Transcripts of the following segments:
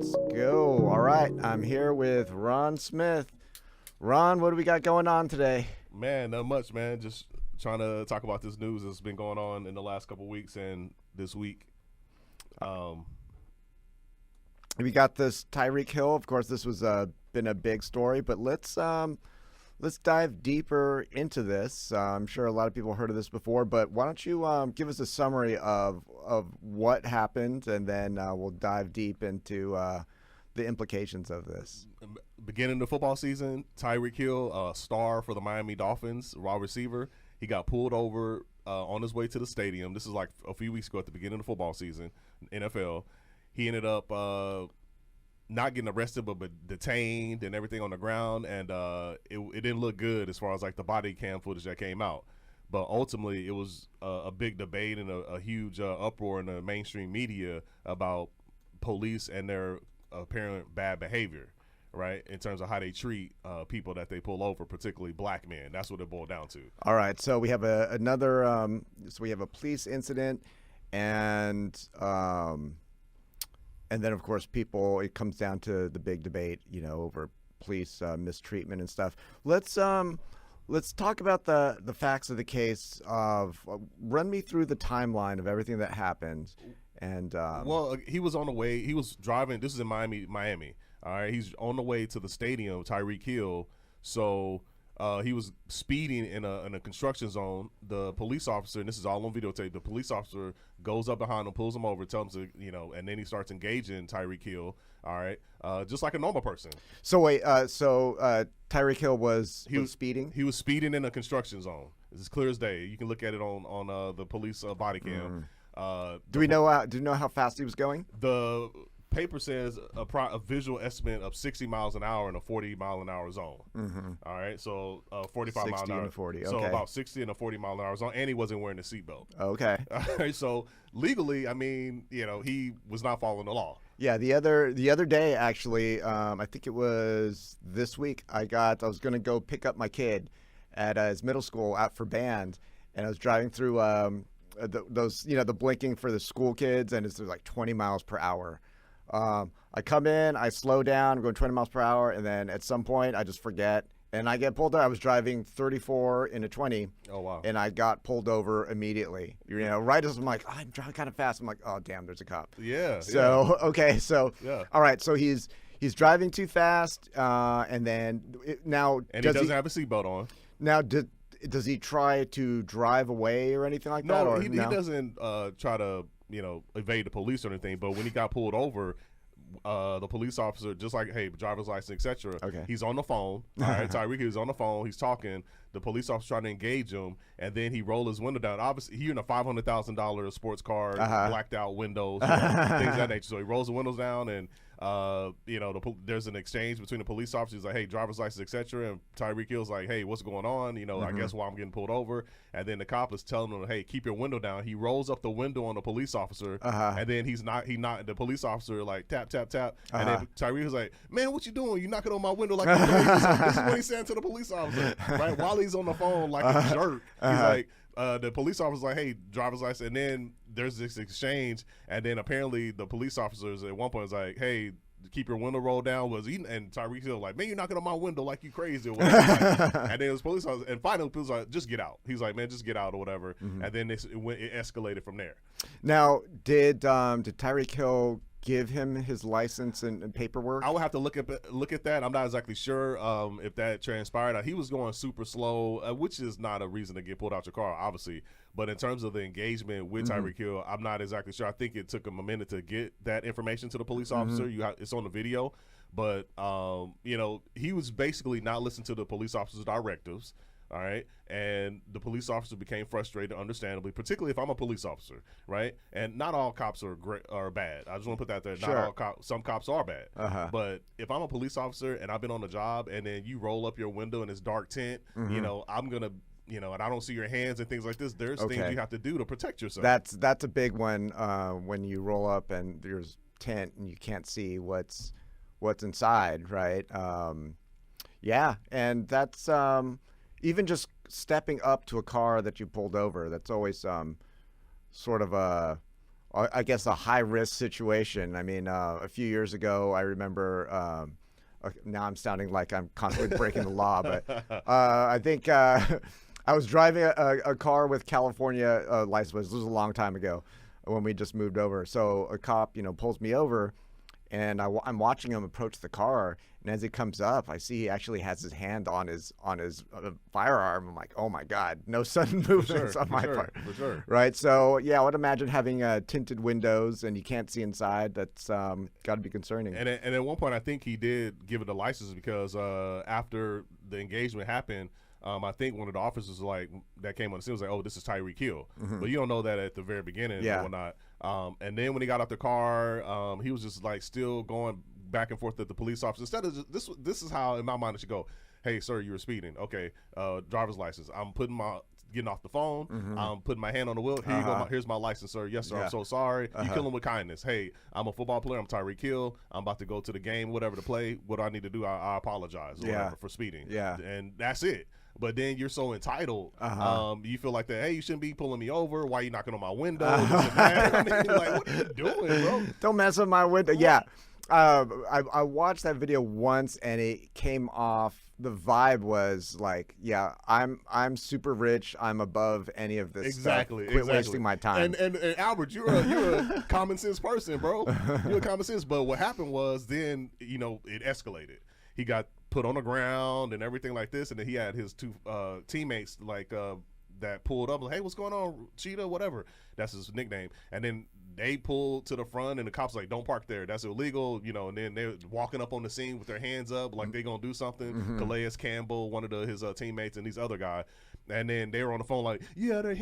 Let's go. All right, I'm here with Ron Smith. Ron, what do we got going on today? Man, not much, man. Just trying to talk about this news that's been going on in the last couple of weeks and this week. We got this Tyreek Hill. Of course, this was been a big story, but let's dive deeper into this. I'm sure a lot of people heard of this before, but why don't you give us a summary of what happened, and then we'll dive deep into the implications of this. Beginning the football season, Tyreek Hill, a star for the Miami Dolphins, wide receiver, he got pulled over on his way to the stadium. This is like a few weeks ago at the beginning of the football season, NFL. He ended up not getting arrested, but detained and everything on the ground, and it didn't look good as far as like the body cam footage that came out. But ultimately, it was a big debate and a huge uproar in the mainstream media about police and their apparent bad behavior, right, in terms of how they treat people that they pull over, particularly black men. That's what it boiled down to. All right, so we have another. So we have a police incident, and then of course it comes down to the big debate, over police mistreatment and stuff. Let's talk about the facts of the case. Run me through the timeline of everything that happened. And well, he was on the way. He was driving. This is in Miami. All right, he's on the way to the stadium, Tyreek Hill. So he was speeding in a construction zone. The police officer, and this is all on videotape, the police officer goes up behind him, pulls him over, tells him to, and then he starts engaging Tyreek Hill. All right, just like a normal person. So wait, Tyreek Hill was speeding? He was speeding in a construction zone. It's as clear as day. You can look at it on the police body cam. Do you know how fast he was going? The paper says a visual estimate of 60 miles an hour in a 40-mile-an-hour zone. Mm-hmm. All right, so 45 miles an hour. 40, so okay. about 60 and a 40-mile-an-hour zone, and he wasn't wearing a seatbelt. Okay. All right, so legally, I mean, he was not following the law. Yeah, the other day, actually, I think it was this week, I was going to go pick up my kid at his middle school out for band, and I was driving through those, the blinking for the school kids, and it's like 20 miles per hour. I come in, I slow down, I'm going 20 miles per hour, and then at some point I just forget, and I get pulled over. I was driving 34 in a 20. Oh, wow. And I got pulled over immediately. Right as I'm like, I'm driving kind of fast. I'm like, oh, damn, there's a cop. Yeah. So, yeah. Okay, so, yeah. All right, so he's driving too fast, and then now. And he doesn't have a seatbelt on. Now, does he try to drive away or anything like that? No, he doesn't try to evade the police or anything. But when he got pulled over, the police officer, just like, hey, driver's license, etc. Okay. He's on the phone. All right, Tyreek is on the phone. He's talking. The police officer trying to engage him, and then he rolled his window down. Obviously, he in a $500,000 sports car, blacked out windows, things of that nature. So he rolls the windows down, and there's an exchange between the police officers. He's like, hey, driver's license, etc. And Tyreek Hill's like, hey, what's going on? I guess why I'm getting pulled over. And then the cop is telling him, hey, keep your window down. He rolls up the window on the police officer, and then the police officer like tap tap tap, and then Tyreek was like, man, what you doing? You knocking on my window like a crazy. This is what he's saying to the police officer, right? While he's on the phone like a jerk, he's like. The police officer's like, hey, driver's license. And then there's this exchange. And then apparently the police officers at one point was like, hey, keep your window rolled down. And Tyreek Hill like, man, you're knocking on my window like you crazy or whatever. And then it was police officer. And finally, the police like, just get out. He's like, man, just get out or whatever. And then it escalated from there. Now, did Tyreek Hill give him his license and paperwork? I would have to look at that. I'm not exactly sure if that transpired. He was going super slow, which is not a reason to get pulled out your car, obviously. But in terms of the engagement with Tyreek Hill, I'm not exactly sure. I think it took him a minute to get that information to the police officer. It's on the video. But, he was basically not listening to the police officer's directives. All right. And the police officer became frustrated, understandably, particularly if I'm a police officer. Right. And not all cops are bad. I just want to put that there. Sure. Not all cops. Some cops are bad. But if I'm a police officer and I've been on the job and then you roll up your window in this dark tent, I'm going to, and I don't see your hands and things like this. There's things you have to do to protect yourself. That's a big one when you roll up and there's tent and you can't see what's inside. Right. Yeah. And that's even just stepping up to a car that you pulled over, that's always sort of a I guess, a high risk situation. I mean, a few years ago, I remember. Now I'm sounding like I'm constantly breaking the law, but I think I was driving a car with California license plates. This was a long time ago when we just moved over. So a cop, pulls me over, and I'm watching him approach the car. And as he comes up, I see he actually has his hand on his firearm. I'm like, oh my God, no sudden movements on my part. For sure. Right. So yeah, I would imagine having tinted windows and you can't see inside. That's got to be concerning. And at one point, I think he did give it a license because after the engagement happened, I think one of the officers that came on the scene was like, "Oh, this is Tyreek Hill," but you don't know that at the very beginning and whatnot. And then when he got out the car, he was just still going back and forth at the police officer. Instead of this is how in my mind it should go. Hey, sir, you were speeding. Okay, driver's license. I'm getting off the phone. I'm putting my hand on the wheel. Here you go. Here's my license, sir. Yes, sir. I'm so sorry. You kill him with kindness. Hey, I'm a football player. I'm Tyreek Hill. I'm about to go to the game, whatever to play. What do I need to do? I apologize or whatever for speeding. Yeah, and that's it. But then you're so entitled. You feel like that. Hey, you shouldn't be pulling me over. Why are you knocking on my window? I mean, what are you doing, bro? Don't mess with my window. Yeah. I watched that video once and it came off. The vibe was like, yeah, I'm super rich. I'm above any of this stuff. Quit wasting my time. And Albert, you're a common sense person, bro. You're a common sense. But what happened was then, it escalated. He got put on the ground and everything like this, and then he had his two teammates that pulled up, hey, what's going on, Cheetah, whatever. That's his nickname. And then they pulled to the front, and the cops like, don't park there. That's illegal, and then they're walking up on the scene with their hands up like they're going to do something. Calais Campbell, one of his teammates, and these other guy. And then they were on the phone like, yeah, they're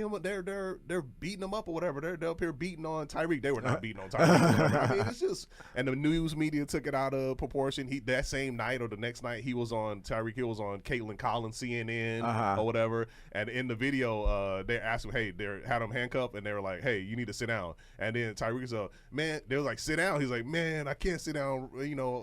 beating him up or whatever. They're up here beating on Tyreek. They were not beating on Tyreek. I mean, it's just, and the news media took it out of proportion. That same night or the next night, Tyreek Hill was on Caitlin Collins, CNN or whatever. And in the video, they asked him, hey, they had him handcuffed, and they were like, hey, you need to sit down. And then Tyreek said, man, they were like, sit down. He's like, man, I can't sit down.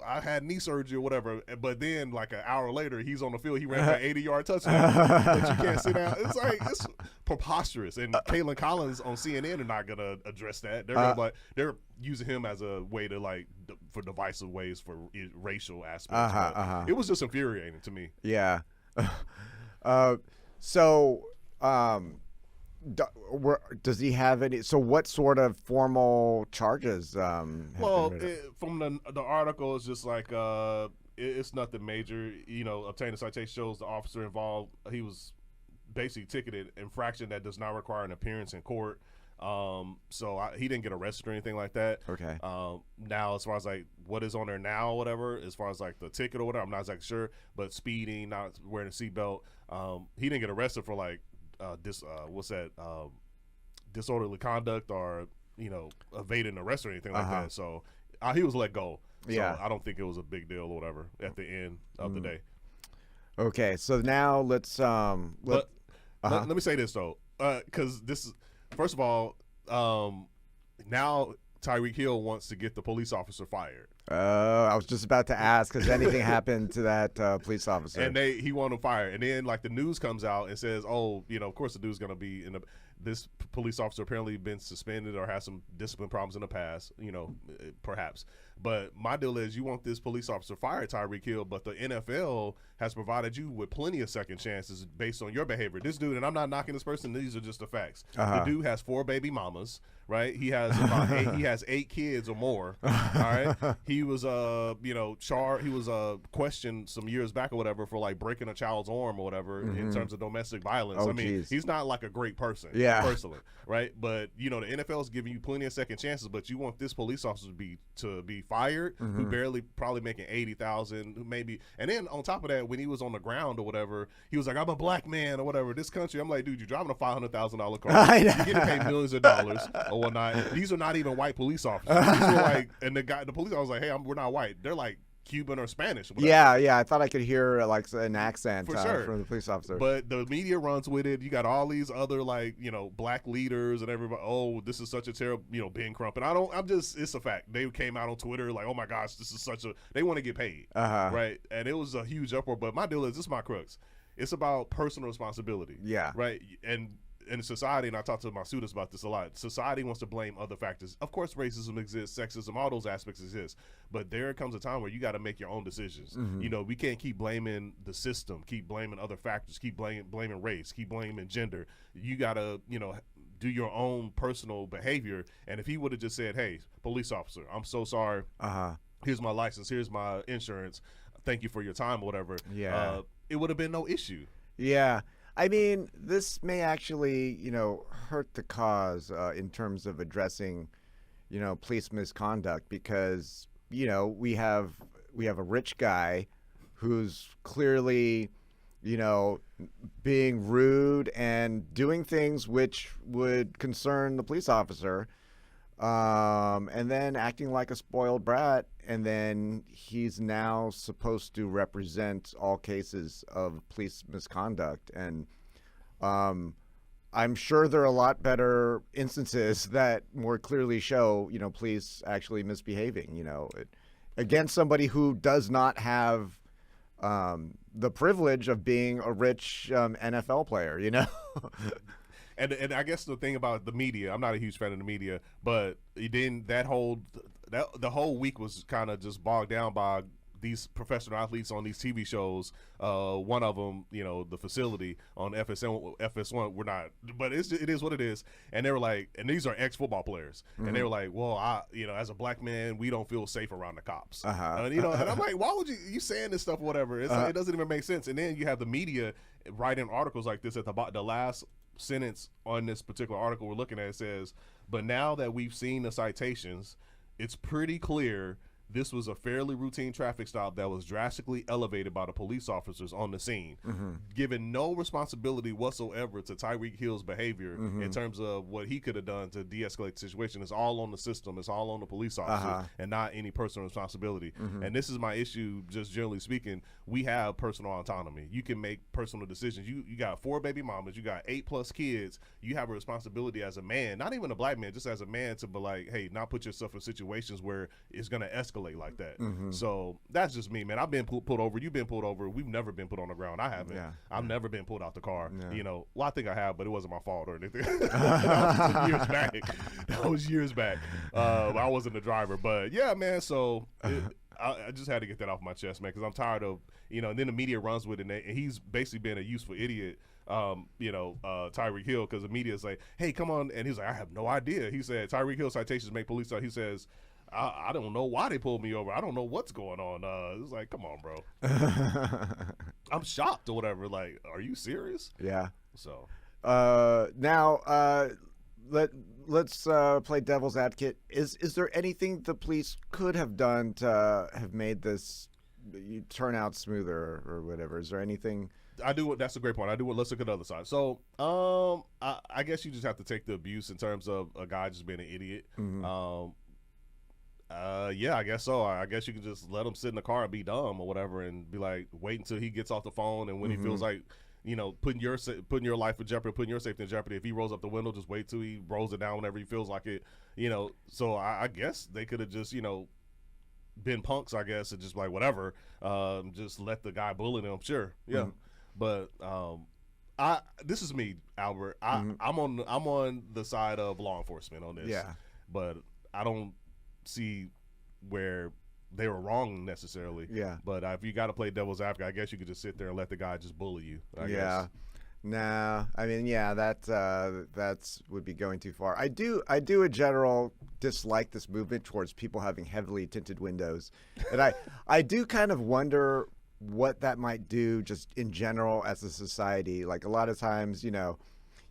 I had knee surgery or whatever. But then like an hour later, he's on the field. He ran for an 80-yard touchdown. But you can't sit down. It's preposterous. And Caitlin Collins on CNN are not gonna address that. They're using him as a way to for divisive ways for racial aspects. It was just infuriating to me. Yeah. Does he have any? So what sort of formal charges? From the article, it's just like it's nothing major. Obtaining a citation shows the officer involved. He was basically ticketed infraction that does not require an appearance in court. He didn't get arrested or anything like that. Okay. Now, as far as what is on there now or whatever, as far as the ticket or whatever, I'm not exactly sure. But speeding, not wearing a seatbelt, he didn't get arrested for disorderly conduct or evading arrest or anything like that. So he was let go. So I don't think it was a big deal or whatever at the end of the day. Okay, so now let's let me say this though, because this is, first of all, now Tyreek Hill wants to get the police officer fired. I was just about to ask, has anything happened to that police officer? And he wanted him fired. And then the news comes out and says, of course the dude's going to be this police officer apparently been suspended or has some discipline problems in the past, perhaps. But my deal is you want this police officer fired, Tyreek Hill, but the NFL has provided you with plenty of second chances based on your behavior. This dude, and I'm not knocking this person, these are just the facts. The dude has 4 baby mamas, right? He has he has 8 kids or more. All right. He was he was questioned some years back or whatever for breaking a child's arm or whatever in terms of domestic violence. He's not a great person. Personally, right? But the NFL is giving you plenty of second chances, but you want this police officer to be fired, who barely probably making $80,000, maybe. And then on top of that, when he was on the ground or whatever, he was like, "I'm a black man" or whatever. This country, I'm like, dude, you're driving a $500,000 car. You're getting paid millions of dollars or whatnot. These are not even white police officers. These are and the police officer was like, "Hey, we're not white." They're Cuban or Spanish. Or yeah. I thought I could hear an accent for sure from the police officer. But the media runs with it. You got all these other black leaders and everybody. Oh, this is such a terrible, Ben Crump. And it's a fact. They came out on Twitter oh my gosh, this is they want to get paid, right? And it was a huge uproar. But my deal is, this is my crux. It's about personal responsibility. Yeah. Right. And in society, and I talk to my students about this a lot, society wants to blame other factors. Of course, racism exists, sexism, all those aspects exist. But there comes a time where you got to make your own decisions. You know, we can't keep blaming the system, keep blaming other factors, keep blaming race, keep blaming gender. You got to, you know, do your own personal behavior. And if he would have just said, hey, police officer, I'm so sorry. Here's my license. Here's my insurance. Thank you for your time or whatever. Yeah. It would have been no issue. Yeah. I mean, this may actually, you know, hurt the cause in terms of addressing, you know, police misconduct because, you know, we have a rich guy who's clearly, you know, being rude and doing things which would concern the police officer, and then acting like a spoiled brat, and then he's now supposed to represent all cases of police misconduct. And I'm sure there are a lot better instances that more clearly show, you know, police actually misbehaving, you know, against somebody who does not have the privilege of being a rich NFL player, you know. And I guess the thing about the media, I'm not a huge fan of the media, but then the whole week was kind of just bogged down by these professional athletes on these TV shows. One of them, you know, the facility on FS1, we're not, but it is what it is. And they were like, and these are ex-football players, and they were like, well, you know, as a black man, we don't feel safe around the cops. And, you know, and I'm like, why would you saying this stuff, whatever? It's like, it doesn't even make sense. And then you have the media writing articles like this at the last sentence on this particular article we're looking at. It says, but now that we've seen the citations, it's pretty clear this was a fairly routine traffic stop that was drastically elevated by the police officers on the scene, given no responsibility whatsoever to Tyreek Hill's behavior in terms of what he could have done to de-escalate the situation. It's all on the system. It's all on the police officer and not any personal responsibility. And this is my issue, just generally speaking. We have personal autonomy. You can make personal decisions. You got 4 baby mamas. You got 8+ kids. You have a responsibility as a man, not even a black man, just as a man, to be like, hey, not put yourself in situations where it's going to escalate like that. So that's just me, man. I've been pulled over. You've been pulled over. We've never been put on the ground. I haven't. I've never been pulled out the car. You know, well, I think I have, but it wasn't my fault or anything. That was years back. That was years back. I wasn't the driver, but yeah, man. So I just had to get that off my chest, man, because I'm tired of, you know, and then the media runs with it, and he's basically been a useful idiot. You know, Tyreek Hill, because the media is like, hey, come on. And he's like, I have no idea. He said, Tyreek Hill citations make police. He says, I don't know why they pulled me over. I don't know what's going on. It's like, come on, bro. I'm shocked or whatever. Like, are you serious? Yeah. So now let's play devil's advocate. Is there anything the police could have done to have made this turn out smoother or whatever? Is there anything? That's a great point. Let's look at the other side. So I guess you just have to take the abuse in terms of a guy just being an idiot. Yeah, I guess so. I guess you can just let him sit in the car and be dumb or whatever, and be like, wait until he gets off the phone, and when he feels like, you know, putting your life in jeopardy, putting your safety in jeopardy. If he rolls up the window, just wait till he rolls it down whenever he feels like it. You know, so I guess they could have just, you know, been punks, I guess, and just like whatever, just let the guy bully them. Sure, yeah, but this is me, Albert. I'm on the side of law enforcement on this. Yeah, but I don't see where they were wrong necessarily. Yeah. But if you got to play devil's advocate, I guess you could just sit there and let the guy just bully you. I guess. Nah, I mean, yeah, that's would be going too far. I do a general dislike this movement towards people having heavily tinted windows, and I do kind of wonder what that might do just in general as a society. Like a lot of times, you know,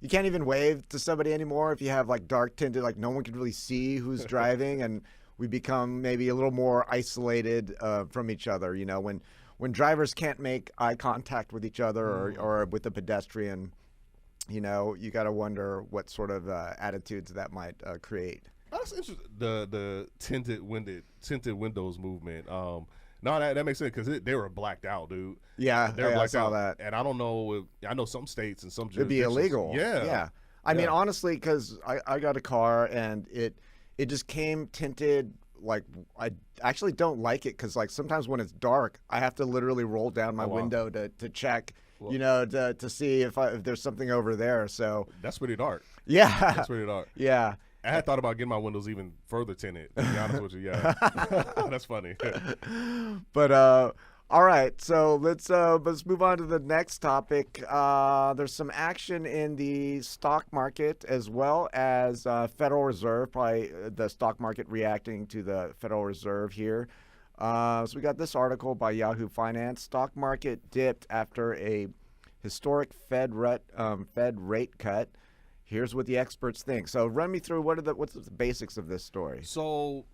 you can't even wave to somebody anymore if you have like dark tinted, like no one can really see who's driving, and we become maybe a little more isolated from each other. You know, when drivers can't make eye contact with each other or with a pedestrian, you know, you got to wonder what sort of attitudes that might create. That's interesting. The tinted windows movement. No, that makes sense because they were blacked out, dude. Yeah, they were blacked I saw out. that. And I don't know. I know some states and some it'd be illegal. Yeah. I mean, honestly, because I got a car and it just came tinted. Like, I actually don't like it because, like, sometimes when it's dark, I have to literally roll down my window to check Well, you know, to see if there's something over there. So that's pretty dark. Yeah. That's pretty dark. Yeah. I had thought about getting my windows even further tinted, to be honest with you. Yeah. That's funny. But all right, so let's move on to the next topic. There's some action in the stock market as well as Federal Reserve, probably the stock market reacting to the Federal Reserve here. So we got this article by Yahoo Finance. Stock market dipped after a historic Fed rate cut. Here's what the experts think. So run me through what's the basics of this story. So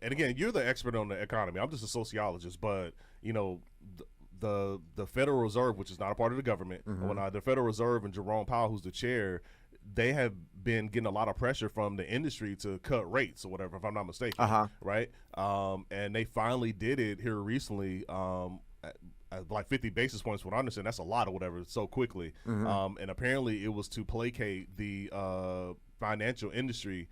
and again, you're the expert on the economy. I'm just a sociologist, but you know, the Federal Reserve, which is not a part of the government, when the Federal Reserve and Jerome Powell, who's the chair, they have been getting a lot of pressure from the industry to cut rates or whatever, if I'm not mistaken. Right? And they finally did it here recently. At like 50 basis points, what I understand, that's a lot or whatever, so quickly. And apparently it was to placate the financial industry,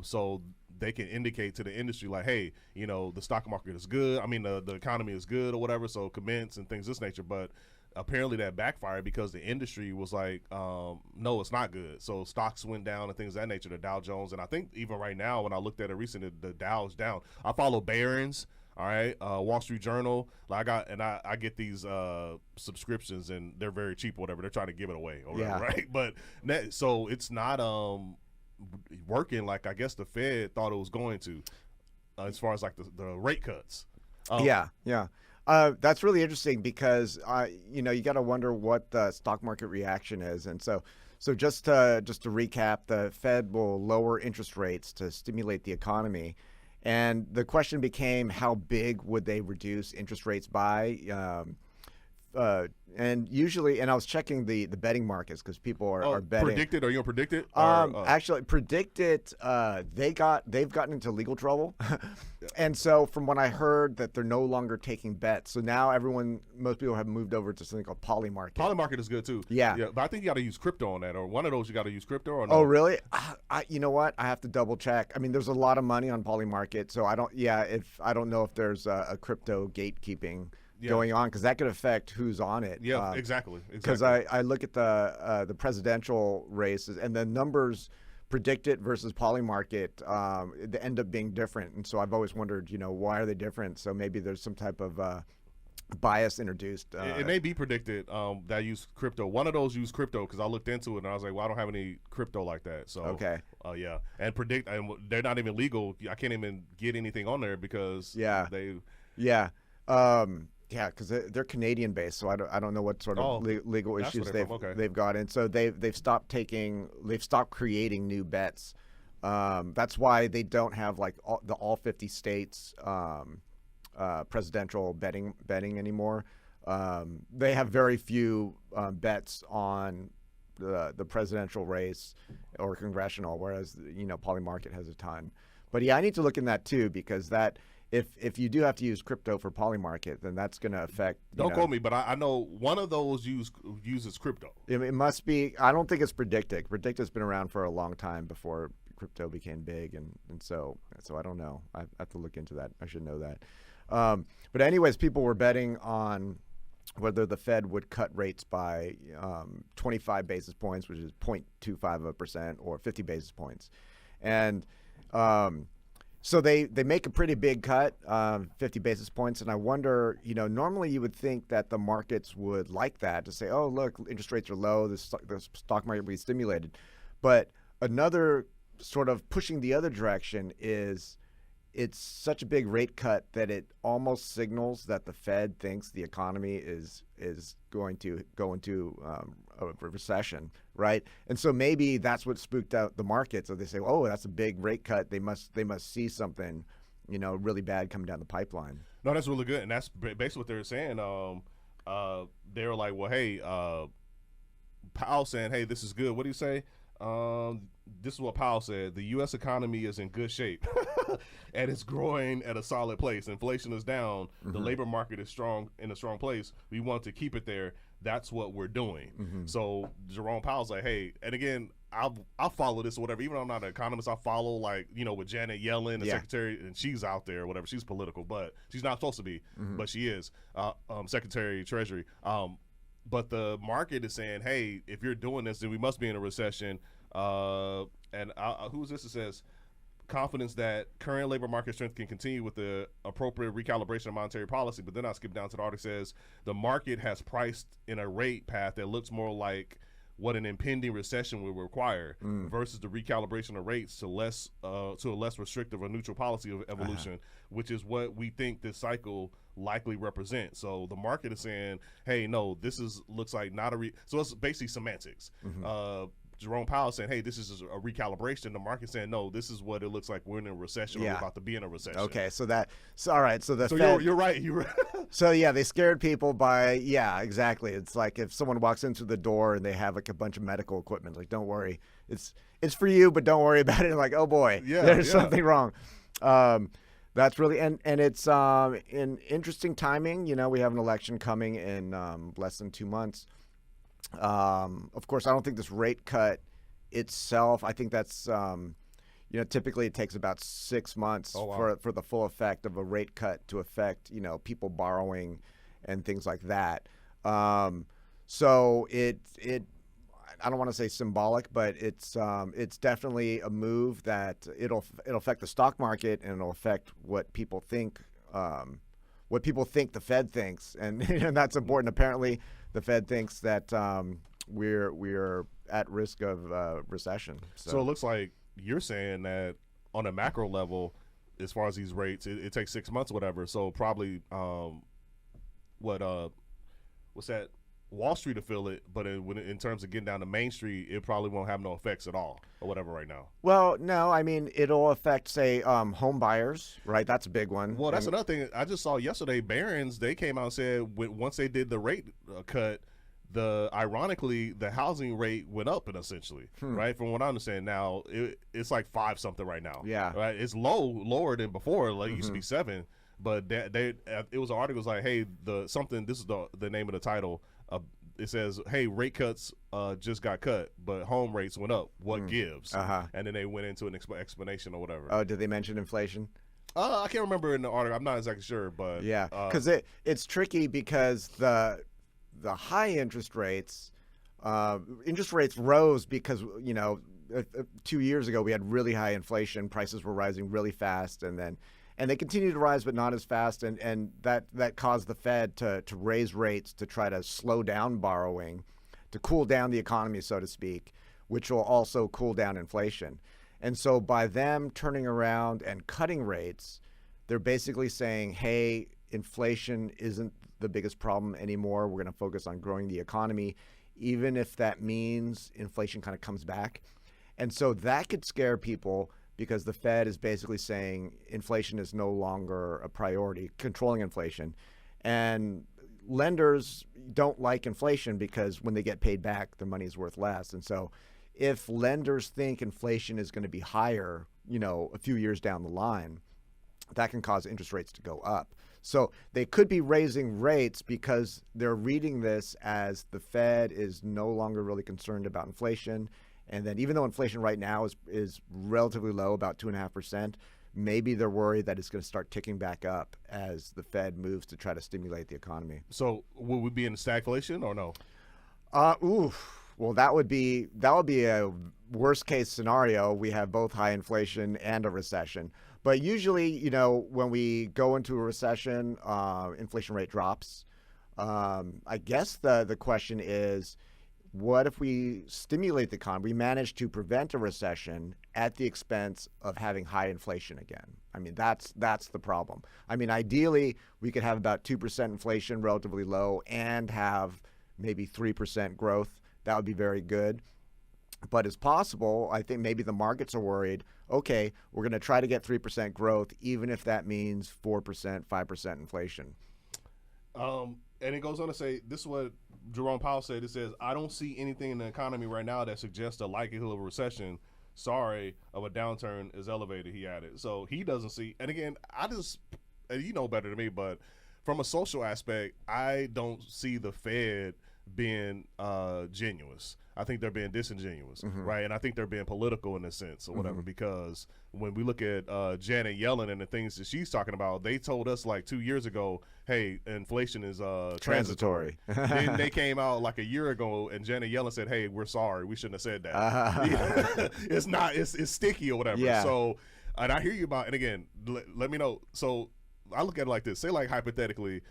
so they can indicate to the industry like, hey, you know, the stock market is good. I mean, the economy is good or whatever, so commence and things of this nature. But apparently that backfired because the industry was like, no, it's not good. So stocks went down and things of that nature, the Dow Jones. And I think even right now, when I looked at it recently, the Dow's down. I follow Barron's. All right, Wall Street Journal. Like I get these subscriptions and they're very cheap or whatever. They're trying to give it away or whatever, right? But so it's not working like I guess the Fed thought it was going to, as far as like the rate cuts. Yeah. That's really interesting because you know, you got to wonder what the stock market reaction is, and so just to recap, the Fed will lower interest rates to stimulate the economy. And the question became, how big would they reduce interest rates by? And usually, and I was checking the betting markets because people are betting. Predicted? Are you gonna predict it? Actually, predicted. They've gotten into legal trouble, and so from what I heard, that they're no longer taking bets. So now most people have moved over to something called Polymarket. Polymarket is good too. Yeah, but I think you got to use crypto on that, or one of those you got to use crypto. Or no? Oh, really? You know what? I have to double check. I mean, there's a lot of money on Polymarket, so I don't know if there's a crypto gatekeeping going on, because that could affect who's on it. Yeah, exactly. Because I look at the presidential races and the numbers predicted versus Polymarket, they end up being different. And so I've always wondered, you know, why are they different? So maybe there's some type of bias introduced. It may be predicted that use crypto. One of those use crypto because I looked into it and I was like, well, I don't have any crypto like that. So okay. Yeah, and and they're not even legal. I can't even get anything on there because because they're Canadian based, so I don't know what sort of legal issues they've got in. So they've stopped creating new bets. That's why they don't have like all 50 states presidential betting anymore. They have very few bets on the presidential race or congressional, whereas you know Polymarket has a ton. But yeah, I need to look in that too, because that. If you do have to use crypto for Polymarket, then that's going to affect. Don't quote me, but I know one of those uses crypto. It must be. I don't think it's Predicted. Predicted's been around for a long time before crypto became big, and so I don't know. I have to look into that. I should know that. But anyways, people were betting on whether the Fed would cut rates by 25 basis points, which is 0.25%, or 50 basis points, and. So they make a pretty big cut, 50 basis points, and I wonder, you know, normally you would think that the markets would like that, to say, oh, look, interest rates are low, the stock market will be stimulated. But another sort of pushing the other direction is it's such a big rate cut that it almost signals that the Fed thinks the economy is going to go into a recession, right? And so maybe that's what spooked out the market. So they say, oh, that's a big rate cut. They must see something, you know, really bad coming down the pipeline. No, that's really good, and that's basically what they were saying. They were like, well, hey, Powell saying, hey, this is good. What do you say? This is what Powell said. The U.S. economy is in good shape and it's growing at a solid place. Inflation is down. The labor market is in a strong place. We want to keep it there. That's what we're doing. So Jerome Powell's like, hey, and again, I'll follow this or whatever. Even though I'm not an economist, I follow, like, you know, with Janet Yellen, the secretary, and she's out there or whatever. She's political, but she's not supposed to be, but she is Secretary of Treasury. But the market is saying, hey, if you're doing this, then we must be in a recession. Who's this? It says confidence that current labor market strength can continue with the appropriate recalibration of monetary policy. But then I skip down to the article says the market has priced in a rate path that looks more like what an impending recession will require versus the recalibration of rates to a less restrictive or neutral policy of evolution, which is what we think this cycle likely represents. So the market is saying, hey, no, looks like not so it's basically semantics. Jerome Powell saying, hey, this is a recalibration. The market saying, no, this is what it looks like. We're in a recession. We're about to be in a recession. Okay, all right. So Fed, you're right. You're right. So yeah, they scared people by, exactly. It's like if someone walks into the door and they have like a bunch of medical equipment, like, don't worry, it's for you, but don't worry about it. And like, oh boy, there's something wrong. That's really, and it's in interesting timing. You know, we have an election coming in less than 2 months. Of course, I don't think this rate cut itself, I think that's, typically it takes about 6 months for the full effect of a rate cut to affect, people borrowing and things like that. So it I don't want to say symbolic, but it's definitely a move that it'll affect the stock market, and it'll affect what people think the Fed thinks, and that's important. Apparently, the Fed thinks that we're at risk of recession. So it looks like you're saying that on a macro level, as far as these rates, it takes 6 months or whatever. So probably what's that? Wall Street to feel it, but in terms of getting down to Main Street, it probably won't have no effects at all or whatever right now. Well, no, I mean, it'll affect, say, home buyers, right? That's a big one. Well, that's another thing. I just saw yesterday, Barron's, they came out and said once they did the rate cut, ironically, the housing rate went up, essentially, right? From what I understand now, it's like 5 something right now. Yeah. Right? It's lower than before. Like, it used to be 7. But it was an article, was like, hey, this is the name of the title. It says, hey, rate cuts just got cut, but home rates went up. What gives? And then they went into an explanation or whatever. Oh, did they mention inflation? I can't remember in the article. I'm not exactly sure, but yeah, because it's tricky because the high interest rates rose because 2 years ago we had really high inflation. Prices were rising really fast, and they continue to rise, but not as fast, and that caused the Fed to raise rates to try to slow down borrowing, to cool down the economy, so to speak, which will also cool down inflation. And so by them turning around and cutting rates, they're basically saying, hey, inflation isn't the biggest problem anymore. We're going to focus on growing the economy, even if that means inflation kind of comes back. And so that could scare people, because the Fed is basically saying inflation is no longer a priority, controlling inflation. And lenders don't like inflation because when they get paid back, their money is worth less. And so if lenders think inflation is going to be higher, a few years down the line, that can cause interest rates to go up. So they could be raising rates because they're reading this as the Fed is no longer really concerned about inflation. And then even though inflation right now is relatively low, about 2.5%, maybe they're worried that it's going to start ticking back up as the Fed moves to try to stimulate the economy. So will we be in stagflation or no? Well, that would be a worst case scenario. We have both high inflation and a recession. But usually, when we go into a recession, inflation rate drops. I guess the question is, what if we stimulate the economy? We manage to prevent a recession at the expense of having high inflation again. I mean, that's the problem. I mean, ideally, we could have about 2% inflation, relatively low, and have maybe 3% growth. That would be very good. But it's possible. I think maybe the markets are worried, okay, we're going to try to get 3% growth, even if that means 4%, 5% inflation. And it goes on to say, this is what Jerome Powell said. It says, I don't see anything in the economy right now that suggests a likelihood of a recession. Sorry, of a downturn is elevated, he added. So he doesn't see, and again, you know better than me, but from a social aspect, I don't see the Fed being genuous. I think they're being disingenuous, right? And I think they're being political in a sense or whatever, because when we look at Janet Yellen and the things that she's talking about, they told us like 2 years ago, hey, inflation is transitory. Then they came out like a year ago and Janet Yellen said, hey, we're sorry. We shouldn't have said that. It's not, it's sticky or whatever. Yeah. So, and I hear you about, and again, let me know. So I look at it like this. Say like hypothetically,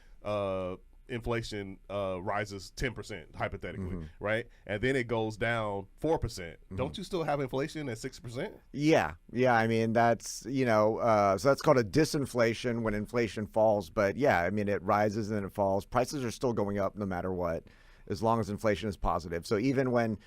inflation rises 10% hypothetically, right? And then it goes down 4%. Don't you still have inflation at 6%? Yeah. I mean, that's, so that's called a disinflation when inflation falls. But yeah, I mean, it rises and then it falls. Prices are still going up no matter what, as long as inflation is positive. So even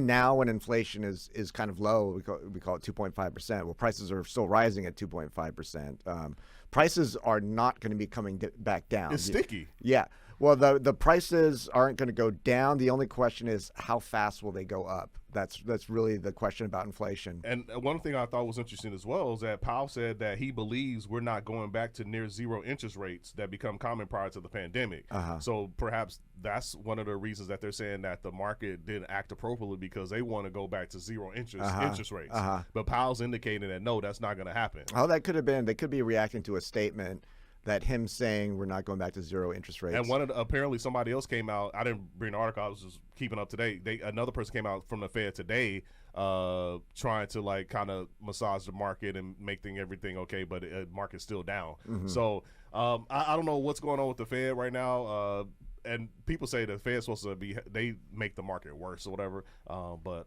now when inflation is kind of low, we call it 2.5%. Well, prices are still rising at 2.5%. Prices are not going to be coming back down. It's sticky. Yeah. Well, the prices aren't going to go down. The only question is how fast will they go up? That's really the question about inflation. And one thing I thought was interesting as well is that Powell said that he believes we're not going back to near zero interest rates that become common prior to the pandemic. So perhaps that's one of the reasons that they're saying that the market didn't act appropriately, because they want to go back to zero interest rates. But Powell's indicating that no, that's not going to happen. Oh, that could have been. They could be reacting to a statement that him saying we're not going back to zero interest rates. And apparently somebody else came out. I didn't bring the article. I was just keeping up to date. Another person came out from the Fed today, trying to like kind of massage the market and make everything okay, but the market's still down. So I don't know what's going on with the Fed right now. And people say the Fed's supposed to they make the market worse or whatever. But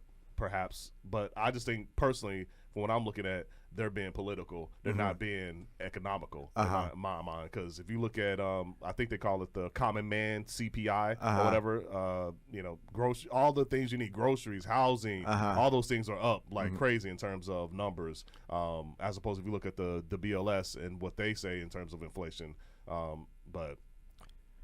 I just think personally, from what I'm looking at, they're being political. They're not being economical in my mind. Because if you look at, I think they call it the common man CPI or whatever. All the things you need, groceries, housing, all those things are up like crazy in terms of numbers. As opposed to if you look at the BLS and what they say in terms of inflation. But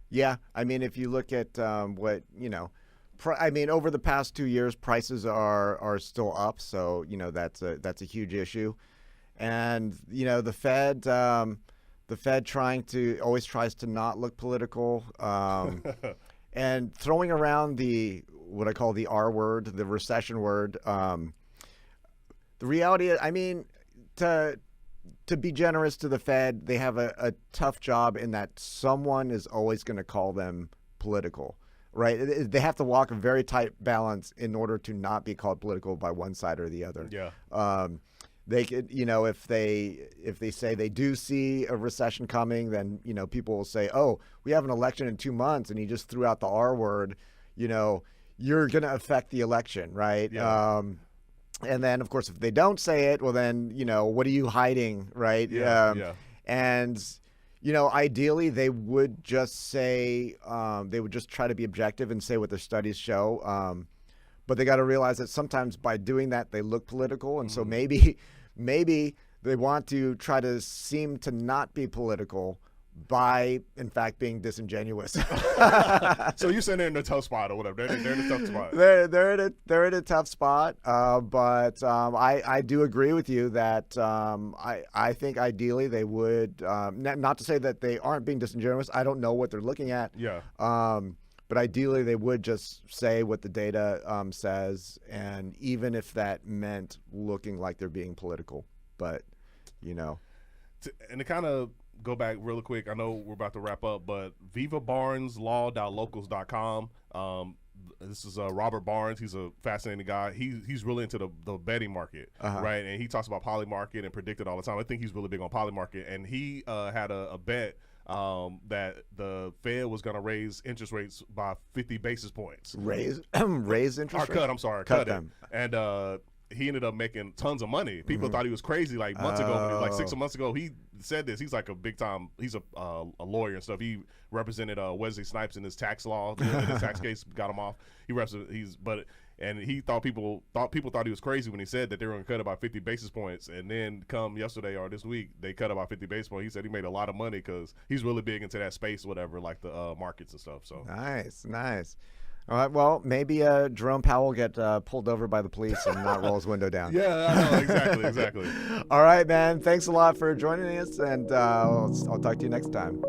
yeah, I mean, if you look at what over the past 2 years, prices are still up. So that's a huge issue. And the Fed always tries to not look political, and throwing around what I call the R word, the recession word. The reality is, I mean, to be generous to the Fed, they have a tough job in that someone is always going to call them political. Right, they have to walk a very tight balance in order to not be called political by one side or the other. Yeah. They could, if they say they do see a recession coming, then people will say, "Oh, we have an election in 2 months," and he just threw out the R word. You're going to affect the election, right? Yeah. And then, of course, if they don't say it, well, then what are you hiding, right? Yeah. And ideally, they would just say, they would just try to be objective and say what their studies show. But they got to realize that sometimes by doing that, they look political. And so maybe they want to try to seem to not be political by, in fact, being disingenuous. So you're saying they're in a tough spot or whatever. They're in a tough spot. They're in a tough spot. But I do agree with you that I think ideally they would, not to say that they aren't being disingenuous. I don't know what they're looking at. Yeah. But ideally they would just say what the data says, and even if that meant looking like they're being political. But, And to kind of go back really quick, I know we're about to wrap up, but vivabarneslaw.locals.com. This is Robert Barnes. He's a fascinating guy. He's really into the betting market, right? And he talks about poly market and predicted all the time. I think he's really big on poly market. And he had a bet that the Fed was going to raise interest rates by 50 basis points. Raise interest rates? Cut them. And he ended up making tons of money. People thought he was crazy like months ago. Like 6 months ago, he said this. He's like a big time. He's a lawyer and stuff. He represented Wesley Snipes in his tax law. In his tax case, got him off. And he thought people thought he was crazy when he said that they were going to cut about 50 basis points. And then come yesterday or this week, they cut about 50 basis points. He said he made a lot of money because he's really big into that space, whatever, like the markets and stuff. So nice. All right, well, maybe Jerome Powell will get pulled over by the police and not roll his window down. Yeah, I know, exactly. All right, man. Thanks a lot for joining us, and I'll talk to you next time.